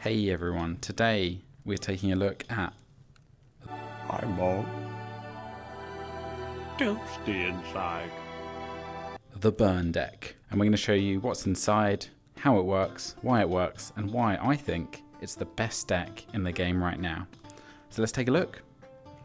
Hey everyone, today we're taking a look at Hi, Mom. Toasty inside. the Burn deck, and we're going to show you what's inside, how it works, and why I think it's the best deck in the game right now. So let's take a look.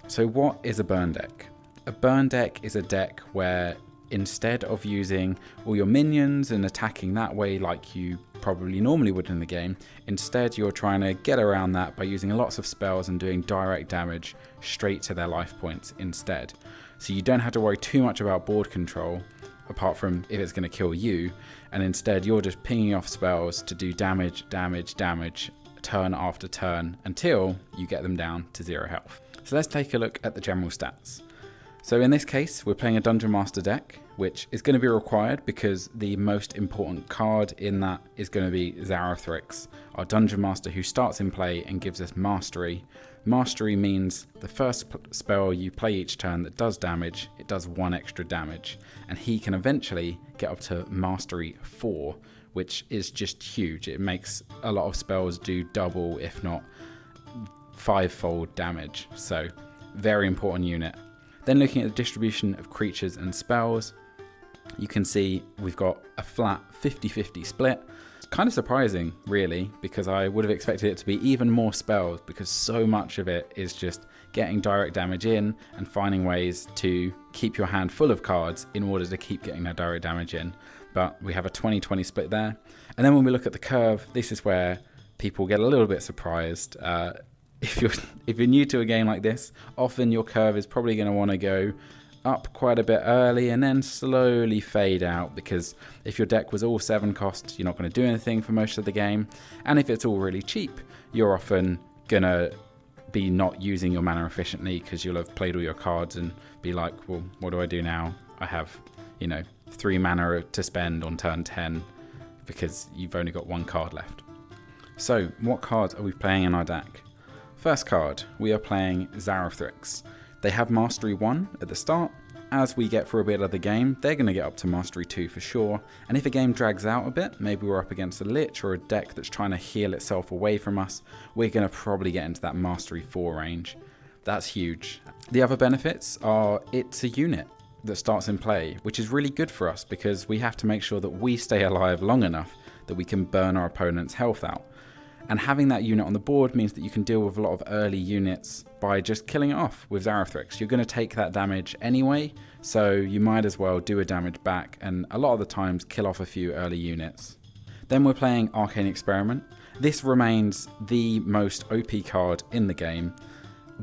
So what is a Burn deck? A Burn deck is a deck where instead of using all your minions and attacking that way like you probably normally would in the game, instead you're trying to get around that by using lots of spells and doing direct damage straight to their life points instead. So you don't have to worry too much about board control, apart from if it's going to kill you, and instead you're just pinging off spells to do damage, turn after turn until you get them down to 0 health. So let's take a look at the general stats. So in this case, we're playing a Dungeon Master deck, which is going to be required because the most important card in that is going to be Zarathrix, our Dungeon Master who starts in play and gives us Mastery. Mastery means the first spell you play each turn that does damage, it does 1 extra damage, and he can eventually get up to Mastery 4, which is just huge. It makes a lot of spells do double, if not 5-fold damage, so very important unit. Then looking at the distribution of creatures and spells, you can see we've got a flat 50-50 split. It's kind of surprising, really, because I would have expected it to be even more spells because so much of it is just getting direct damage in and finding ways to keep your hand full of cards in order to keep getting that direct damage in. But we have a 20-20 split there. And then when we look at the curve, this is where people get a little bit surprised. If you're new to a game like this, often your curve is probably going to want to go up quite a bit early and then slowly fade out, because if your deck was all 7 cost, you're not going to do anything for most of the game, and if it's all really cheap, you're often going to be not using your mana efficiently because you'll have played all your cards and be like, well, what do I do now? I have 3 mana to spend on turn 10 because you've only got 1 card left. So what cards are we playing in our deck? First card, we are playing Zarathrix. They have Mastery 1 at the start. As we get through a bit of the game, they're going to get up to Mastery 2 for sure. And if a game drags out a bit, maybe we're up against a Lich or a deck that's trying to heal itself away from us, we're going to probably get into that Mastery 4 range. That's huge. The other benefits are it's a unit that starts in play, which is really good for us because we have to make sure that we stay alive long enough that we can burn our opponent's health out. And having that unit on the board means that you can deal with a lot of early units by just killing it off with Zarathrix. You're going to take that damage anyway, so you might as well do a damage back and a lot of the times kill off a few early units. Then we're playing Arcane Experiment. This remains the most OP card in the game.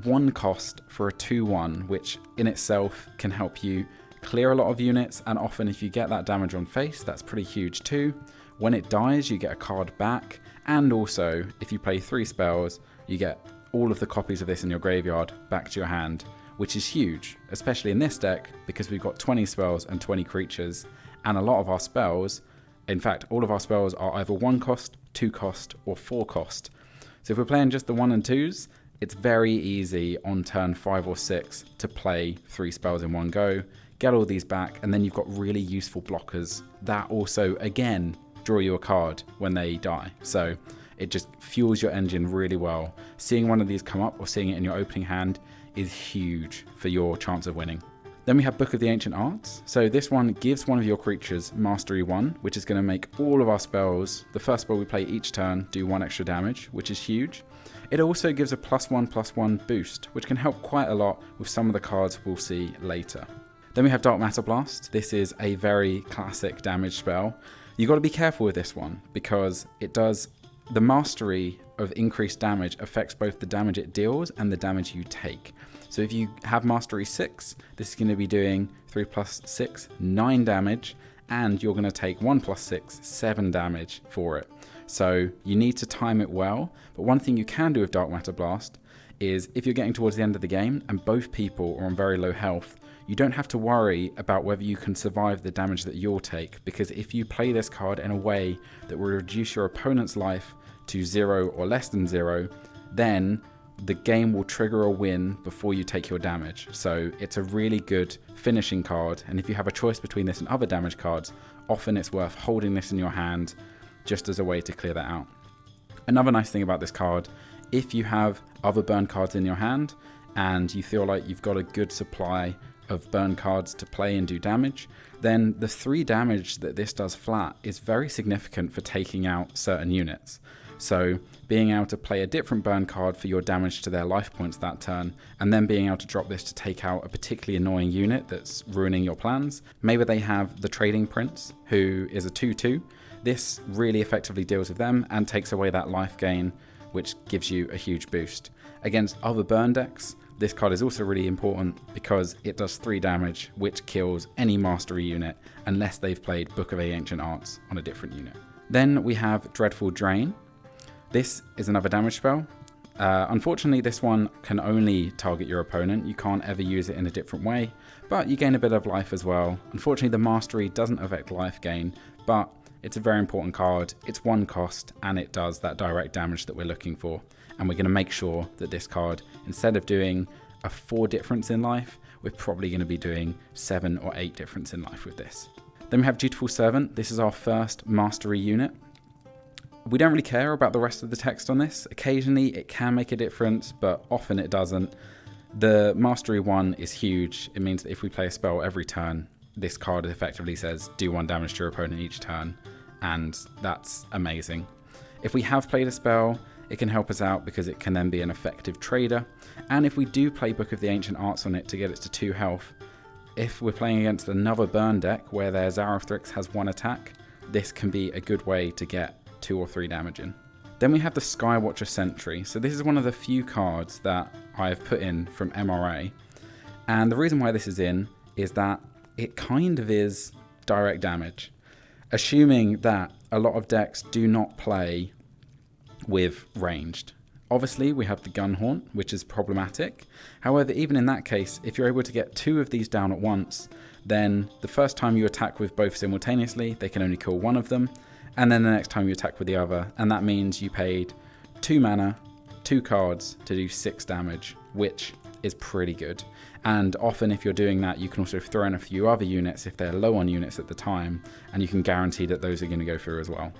1 cost for a 2/1, which in itself can help you clear a lot of units, and often if you get that damage on face, that's pretty huge too. When it dies, you get a card back. And also, if you play 3 spells, you get all of the copies of this in your graveyard back to your hand, which is huge, especially in this deck, because we've got 20 spells and 20 creatures, and a lot of our spells, in fact, all of our spells are either 1 cost, 2 cost, or 4 cost. So if we're playing just the 1 and 2s, it's very easy on turn 5 or 6 to play 3 spells in one go, get all these back, and then you've got really useful blockers that also, again, draw you a card when they die. So it just fuels your engine really well. Seeing one of these come up or seeing it in your opening hand is huge for your chance of winning. Then we have Book of the Ancient Arts. So this one gives one of your creatures Mastery 1, which is going to make all of our spells, the first spell we play each turn, do 1 extra damage, which is huge. It also gives a +1/+1 boost, which can help quite a lot with some of the cards we'll see later. Then we have Dark Matter Blast. This is a very classic damage spell. You've got to be careful with this one because it does the mastery of increased damage affects both the damage it deals and the damage you take. So if you have Mastery 6, this is going to be doing 3 + 6, 9 damage, and you're going to take 1 + 6, 7 damage for it. So you need to time it well. But one thing you can do with Dark Matter Blast is if you're getting towards the end of the game and both people are on very low health, you don't have to worry about whether you can survive the damage that you'll take, because if you play this card in a way that will reduce your opponent's life to 0 or less than 0, then the game will trigger a win before you take your damage. So it's a really good finishing card, and if you have a choice between this and other damage cards, often it's worth holding this in your hand just as a way to clear that out. Another nice thing about this card, if you have other burn cards in your hand and you feel like you've got a good supply of burn cards to play and do damage, then the 3 damage that this does flat is very significant for taking out certain units. So being able to play a different burn card for your damage to their life points that turn, and then being able to drop this to take out a particularly annoying unit that's ruining your plans. Maybe they have the Trading Prince, who is a 2/2. This really effectively deals with them and takes away that life gain, which gives you a huge boost. Against other burn decks, this card is also really important because it does 3 damage, which kills any mastery unit unless they've played Book of the Ancient Arts on a different unit. Then we have Dreadful Drain. This is another damage spell. Unfortunately, this one can only target your opponent. You can't ever use it in a different way, but you gain a bit of life as well. Unfortunately, the mastery doesn't affect life gain, but it's a very important card. It's 1 cost, and it does that direct damage that we're looking for. And we're going to make sure that this card, instead of doing a 4 difference in life, we're probably going to be doing 7 or 8 difference in life with this. Then we have Dutiful Servant. This is our first mastery unit. We don't really care about the rest of the text on this. Occasionally it can make a difference, but often it doesn't. The mastery 1 is huge. It means that if we play a spell every turn, this card effectively says do 1 damage to your opponent each turn, and that's amazing. If we have played a spell, it can help us out because it can then be an effective trader. And if we do play Book of the Ancient Arts on it to get it to 2 health, if we're playing against another burn deck where their Zarathrix has 1 attack, this can be a good way to get 2 or 3 damage in. Then we have the Skywatcher Sentry. So this is one of the few cards that I've put in from MRA. And the reason why this is in is that it kind of is direct damage. Assuming that a lot of decks do not play with ranged. Obviously, we have the Gunhorn, which is problematic. However, even in that case, if you're able to get 2 of these down at once, then the first time you attack with both simultaneously, they can only kill 1 of them. And then the next time you attack with the other, and that means you paid 2 mana, 2 cards to do 6 damage, which is pretty good. And often if you're doing that, you can also throw in a few other units if they're low on units at the time, and you can guarantee that those are going to go through as well.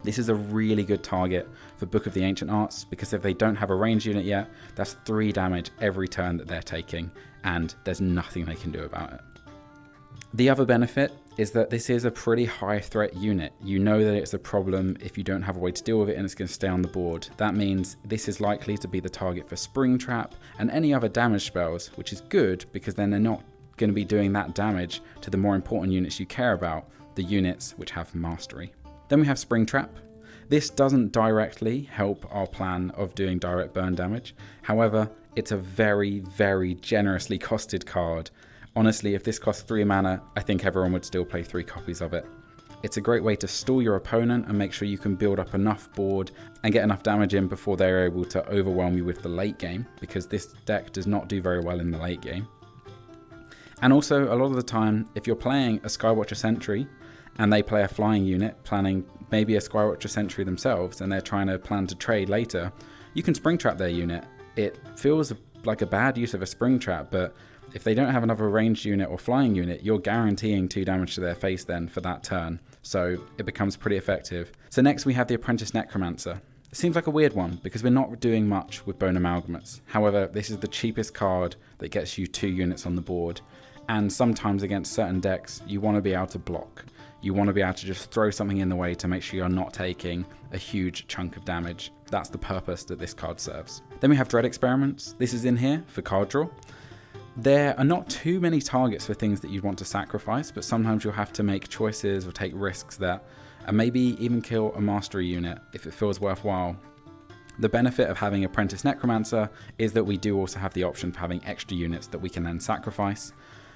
This is a really good target for Book of the Ancient Arts, because if they don't have a ranged unit yet, that's 3 damage every turn that they're taking, and there's nothing they can do about it. The other benefit is that this is a pretty high threat unit. You know that it's a problem if you don't have a way to deal with it and it's going to stay on the board. That means this is likely to be the target for Springtrap and any other damage spells, which is good because then they're not going to be doing that damage to the more important units you care about, the units which have mastery. Then we have Springtrap. This doesn't directly help our plan of doing direct burn damage. However, it's a very, very generously costed card. Honestly, if this costs 3 mana, I think everyone would still play 3 copies of it. It's a great way to stall your opponent and make sure you can build up enough board and get enough damage in before they're able to overwhelm you with the late game, because this deck does not do very well in the late game. And also, a lot of the time, if you're playing a Skywatcher Sentry and they play a flying unit, planning maybe a Skywatcher Sentry themselves, and they're trying to plan to trade later, you can Springtrap their unit. It feels like a bad use of a Springtrap, but if they don't have another ranged unit or flying unit, you're guaranteeing 2 damage to their face then for that turn. So it becomes pretty effective. So next we have the Apprentice Necromancer. It seems like a weird one because we're not doing much with Bone Amalgamates. However, this is the cheapest card that gets you 2 units on the board. And sometimes against certain decks, you want to be able to block. You want to be able to just throw something in the way to make sure you're not taking a huge chunk of damage. That's the purpose that this card serves. Then we have Dread Experiments. This is in here for card draw. There are not too many targets for things that you'd want to sacrifice, but sometimes you'll have to make choices or take risks that, and maybe even kill a mastery unit if it feels worthwhile. The benefit of having Apprentice Necromancer is that we do also have the option for having extra units that we can then sacrifice.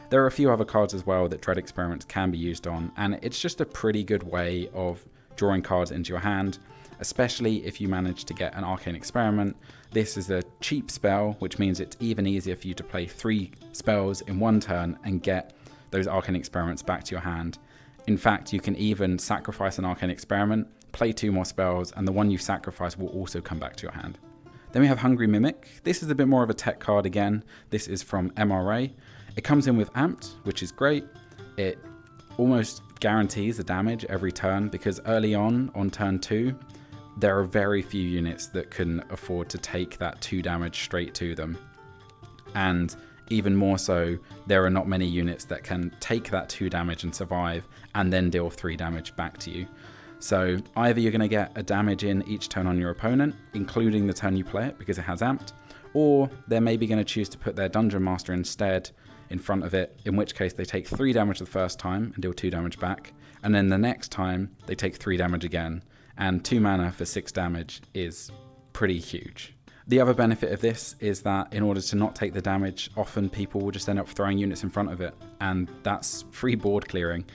There are a few other cards as well that Dread Experiments can be used on, and it's just a pretty good way of drawing cards into your hand, especially if you manage to get an Arcane Experiment. This is a cheap spell, which means it's even easier for you to play 3 spells in 1 turn and get those Arcane Experiments back to your hand. In fact, you can even sacrifice an Arcane Experiment, play 2 more spells, and the one you sacrifice will also come back to your hand. Then we have Hungry Mimic. This is a bit more of a tech card again. This is from MRA. It comes in with Amped, which is great. It almost guarantees the damage every turn because early on turn 2, there are very few units that can afford to take that 2 damage straight to them. And even more so, there are not many units that can take that 2 damage and survive and then deal 3 damage back to you. So either you're going to get a damage in each turn on your opponent, including the turn you play it because it has amped, or they're maybe going to choose to put their Dungeon Master instead in front of it, in which case they take 3 damage the first time and deal 2 damage back, and then the next time they take 3 damage again, and 2 mana for 6 damage is pretty huge. The other benefit of this is that in order to not take the damage, often people will just end up throwing units in front of it, and that's free board clearing.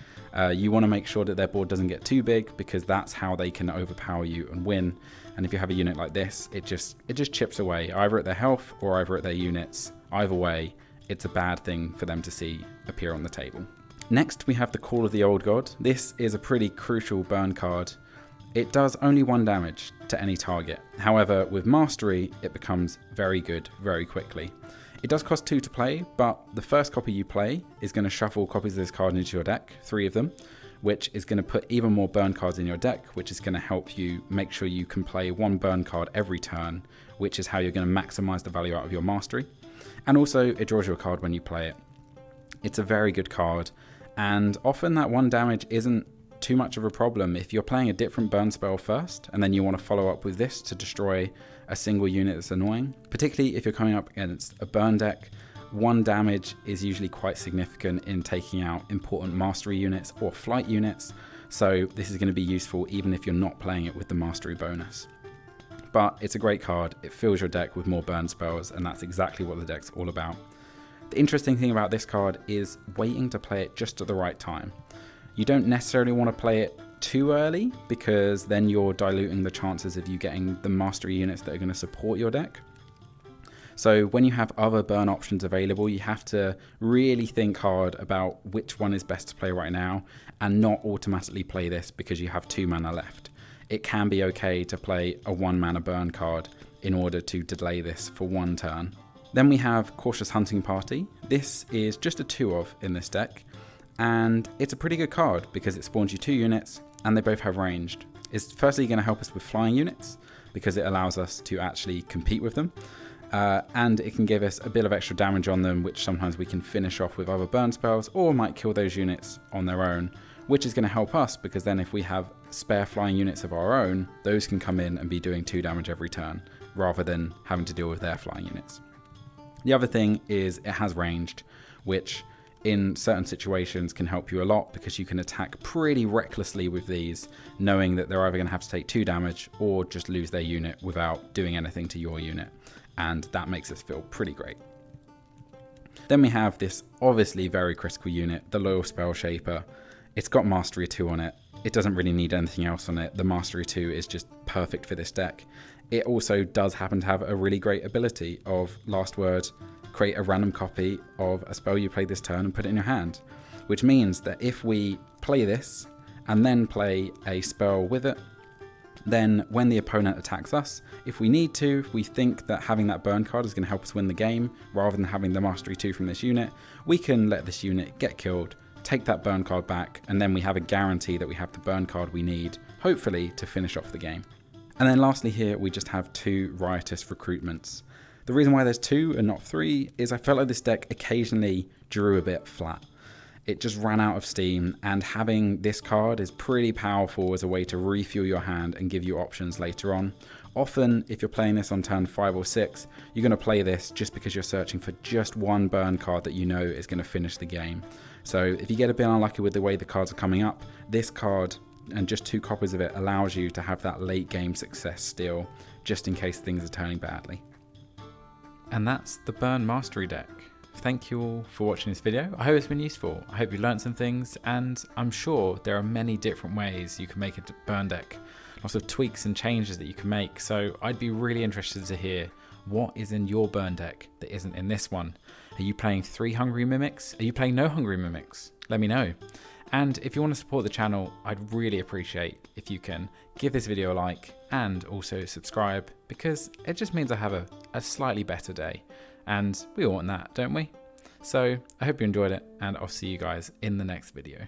You want to make sure that their board doesn't get too big, because that's how they can overpower you and win. And if you have a unit like this, it just chips away, either at their health or either at their units. Either way, it's a bad thing for them to see appear on the table. Next, we have the Call of the Old God. This is a pretty crucial burn card. It does only 1 damage to any target. However, with Mastery, it becomes very good very quickly. It does cost 2 to play, but the first copy you play is going to shuffle copies of this card into your deck, 3 of them, which is going to put even more burn cards in your deck, which is going to help you make sure you can play 1 burn card every turn, which is how you're going to maximize the value out of your Mastery. And also, it draws you a card when you play it. It's a very good card, and often that 1 damage isn't too much of a problem. If you're playing a different burn spell first, and then you want to follow up with this to destroy a single unit that's annoying, particularly if you're coming up against a burn deck, 1 damage is usually quite significant in taking out important Mastery units or flight units, so this is going to be useful even if you're not playing it with the Mastery bonus. But it's a great card, it fills your deck with more burn spells, and that's exactly what the deck's all about. The interesting thing about this card is waiting to play it just at the right time. You don't necessarily want to play it too early, because then you're diluting the chances of you getting the Mastery units that are going to support your deck. So when you have other burn options available, you have to really think hard about which one is best to play right now, and not automatically play this because you have 2 mana left. It can be okay to play a 1 mana burn card in order to delay this for 1 turn. Then we have Cautious Hunting Party. This is just a 2-of in this deck, and it's a pretty good card because it spawns you 2 units and they both have ranged. It's firstly going to help us with flying units because it allows us to actually compete with them, and it can give us a bit of extra damage on them, which sometimes we can finish off with other burn spells or might kill those units on their own, which is going to help us because then if we have spare flying units of our own, those can come in and be doing 2 damage every turn rather than having to deal with their flying units. The other thing is it has ranged, which in certain situations can help you a lot because you can attack pretty recklessly with these, knowing that they're either going to have to take 2 damage or just lose their unit without doing anything to your unit, and that makes us feel pretty great. Then we have this obviously very critical unit, the Loyal Spell Shaper. It's got Mastery 2 on it. It doesn't really need anything else on it. The Mastery 2 is just perfect for this deck. It also does happen to have a really great ability of Last Word, create a random copy of a spell you played this turn and put it in your hand, which means that if we play this and then play a spell with it, then when the opponent attacks us, if we need to, if we think that having that burn card is going to help us win the game rather than having the Mastery 2 from this unit, we can let this unit get killed, take that burn card back, and then we have a guarantee that we have the burn card we need, hopefully, to finish off the game. And then lastly here, we just have 2 Riotous Recruitments. The reason why there's 2 and not 3 is I felt like this deck occasionally drew a bit flat. It just ran out of steam, and having this card is pretty powerful as a way to refuel your hand and give you options later on. Often, if you're playing this on turn 5 or 6, you're going to play this just because you're searching for just 1 burn card that you know is going to finish the game. So if you get a bit unlucky with the way the cards are coming up, this card and just 2 copies of it allows you to have that late game success still, just in case things are turning badly. And that's the Burn Mastery deck. Thank you all for watching this video. I hope it's been useful. I hope you learned some things, and I'm sure there are many different ways you can make a burn deck. Lots of tweaks and changes that you can make, so I'd be really interested to hear what is in your burn deck that isn't in this one. Are you playing 3 Hungry Mimics? Are you playing no Hungry Mimics? Let me know. And if you want to support the channel, I'd really appreciate if you can give this video a like and also subscribe, because it just means I have a slightly better day. And we all want that, don't we? So I hope you enjoyed it, and I'll see you guys in the next video.